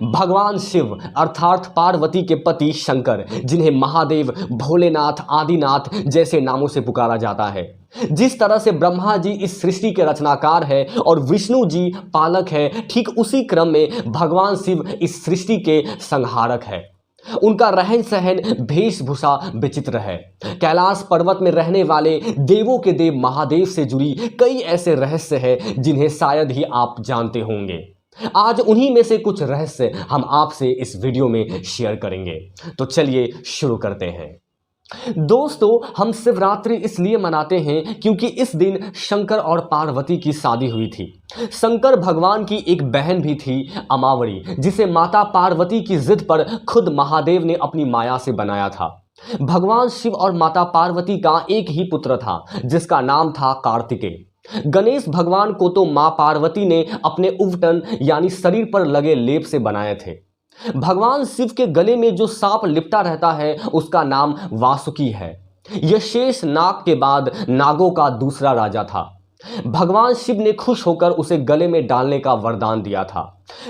भगवान शिव अर्थात पार्वती के पति शंकर, जिन्हें महादेव, भोलेनाथ, आदिनाथ जैसे नामों से पुकारा जाता है। जिस तरह से ब्रह्मा जी इस सृष्टि के रचनाकार है और विष्णु जी पालक है, ठीक उसी क्रम में भगवान शिव इस सृष्टि के संहारक है। उनका रहन सहन, वेशभूषा विचित्र है। कैलाश पर्वत में रहने वाले देवों के देव महादेव से जुड़ी कई ऐसे रहस्य हैं जिन्हें शायद ही आप जानते होंगे। आज उन्हीं में से कुछ रहस्य हम आपसे इस वीडियो में शेयर करेंगे। तो चलिए शुरू करते हैं। दोस्तों, हम शिवरात्रि इसलिए मनाते हैं क्योंकि इस दिन शंकर और पार्वती की शादी हुई थी। शंकर भगवान की एक बहन भी थी, अमावरी, जिसे माता पार्वती की जिद पर खुद महादेव ने अपनी माया से बनाया था। भगवान शिव और माता पार्वती का एक ही पुत्र था जिसका नाम था कार्तिकेय। गणेश भगवान को तो मां पार्वती ने अपने उवटन यानी शरीर पर लगे लेप से बनाए थे। भगवान शिव के गले में जो सांप लिपटा रहता है उसका नाम वासुकी है। यह शेष नाग के बाद नागों का दूसरा राजा था। भगवान शिव ने खुश होकर उसे गले में डालने का वरदान दिया था।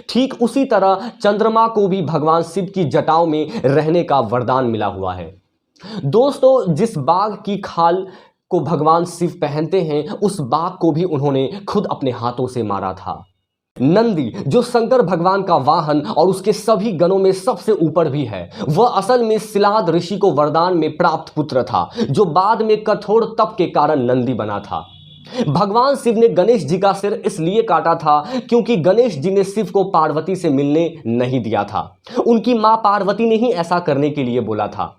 ठीक उसी तरह चंद्रमा को भी भगवान शिव की जटाओं में रहने का वरदान मिला हुआ है। दोस्तों, जिस बाघ की खाल को भगवान शिव पहनते हैं उस बाघ को भी उन्होंने खुद अपने हाथों से मारा था। नंदी, जो शंकर भगवान का वाहन और उसके सभी गणों में सबसे ऊपर भी है, वह असल में शिलाद ऋषि को वरदान में प्राप्त पुत्र था, जो बाद में कठोर तप के कारण नंदी बना था। भगवान शिव ने गणेश जी का सिर इसलिए काटा था क्योंकि गणेश जी ने शिव को पार्वती से मिलने नहीं दिया था। उनकी मां पार्वती ने ही ऐसा करने के लिए बोला था।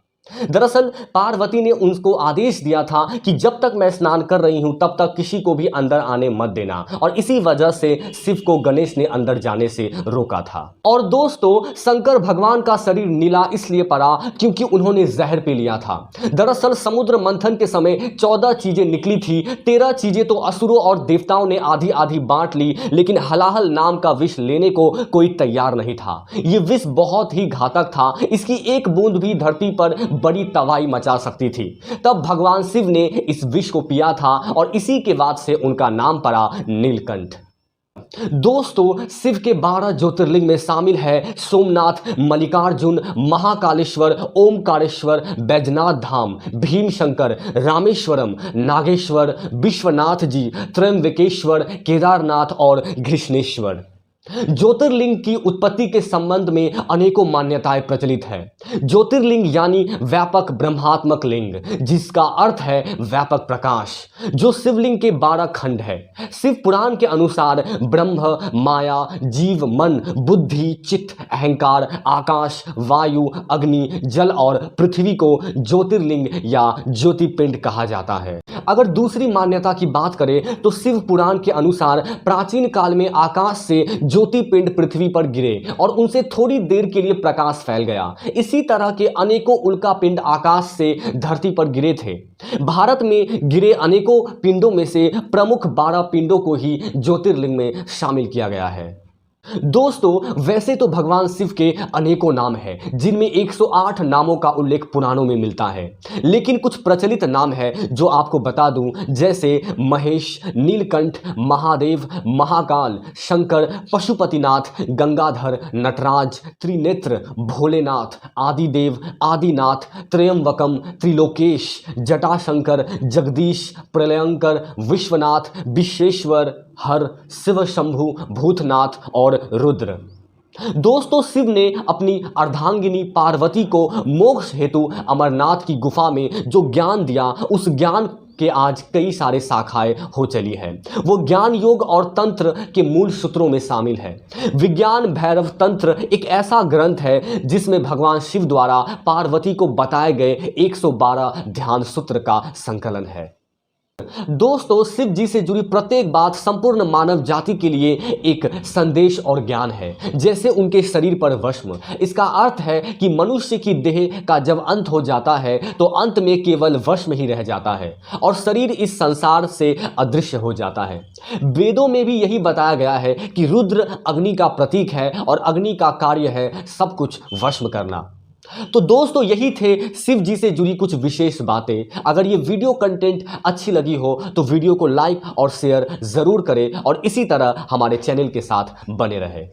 दरअसल पार्वती ने उनको आदेश दिया था कि जब तक मैं स्नान कर रही हूं तब तक किसी को भी अंदर आने मत देना, और इसी वजह से शिव को गणेश ने अंदर जाने से रोका था। और दोस्तों, शंकर भगवान का शरीर नीला इसलिए पड़ा क्योंकि उन्होंने जहर पी लिया था। दरअसल समुद्र मंथन के समय 14 चीजें निकली थी। 13 चीजें तो असुरों और देवताओं ने आधी आधी बांट ली, लेकिन हलाहल नाम का विष लेने को कोई तैयार नहीं था। यह विष बहुत ही घातक था। इसकी एक बूंद भी धरती पर बड़ी तबाही मचा सकती थी। तब भगवान शिव ने इस विष को पिया था और इसी के बाद से उनका नाम पड़ा नीलकंठ। दोस्तों, शिव के 12 ज्योतिर्लिंग में शामिल है सोमनाथ, मल्लिकार्जुन, महाकालेश्वर, ओमकारेश्वर, बैजनाथ धाम, भीमशंकर, रामेश्वरम, नागेश्वर, विश्वनाथ जी, त्र्यंबकेश्वर, केदारनाथ और घृष्णेश्वर। ज्योतिर्लिंग की उत्पत्ति के संबंध में अनेकों मान्यताएं प्रचलित है। ज्योतिर्लिंग यानी व्यापक ब्रह्मात्मक लिंग, जिसका अर्थ है व्यापक प्रकाश, जो शिवलिंग के 12 खंड है। शिव पुराण के अनुसार ब्रह्म, माया, जीव, मन, बुद्धि, चित्त, अहंकार, आकाश, वायु, अग्नि, जल और पृथ्वी को ज्योतिर्लिंग या ज्योतिपिंड कहा जाता है। अगर दूसरी मान्यता की बात करें तो शिव पुराण के अनुसार प्राचीन काल में आकाश से ज्योतिपिंड पृथ्वी पर गिरे और उनसे थोड़ी देर के लिए प्रकाश फैल गया। इसी तरह के अनेकों उल्कापिंड आकाश से धरती पर गिरे थे। भारत में गिरे अनेकों पिंडों में से प्रमुख 12 पिंडों को ही ज्योतिर्लिंग में शामिल किया गया है। दोस्तों, वैसे तो भगवान शिव के अनेकों नाम हैं, जिनमें 108 नामों का उल्लेख पुराणों में मिलता है, लेकिन कुछ प्रचलित नाम है जो आपको बता दूं, जैसे महेश, नीलकंठ, महादेव, महाकाल, शंकर, पशुपतिनाथ, गंगाधर, नटराज, त्रिनेत्र, भोलेनाथ, आदिदेव, आदिनाथ, त्र्यंबकम, त्रिलोकेश, जटाशंकर, जगदीश, प्रलयंकर, विश्वनाथ, विश्वेश्वर, हर, शिव शंभु, भूतनाथ और रुद्र। दोस्तों, शिव ने अपनी अर्धांगिनी पार्वती को मोक्ष हेतु अमरनाथ की गुफा में जो ज्ञान दिया, उस ज्ञान के आज कई सारे शाखाएं हो चली हैं। वो ज्ञान योग और तंत्र के मूल सूत्रों में शामिल है। विज्ञान भैरव तंत्र एक ऐसा ग्रंथ है जिसमें भगवान शिव द्वारा पार्वती को बताए गए 112 ध्यान सूत्र का संकलन है। दोस्तों, शिव जी से जुड़ी प्रत्येक बात संपूर्ण मानव जाति के लिए एक संदेश और ज्ञान है। जैसे उनके शरीर पर वश्म, इसका अर्थ है कि मनुष्य की देह का जब अंत हो जाता है तो अंत में केवल वश्म ही रह जाता है और शरीर इस संसार से अदृश्य हो जाता है। वेदों में भी यही बताया गया है कि रुद्र अग्नि का प्रतीक है और अग्नि का कार्य है सब कुछ वश्म करना। तो दोस्तों, यही थे शिव जी से जुड़ी कुछ विशेष बातें। अगर ये वीडियो कंटेंट अच्छी लगी हो तो वीडियो को लाइक और शेयर जरूर करें और इसी तरह हमारे चैनल के साथ बने रहें।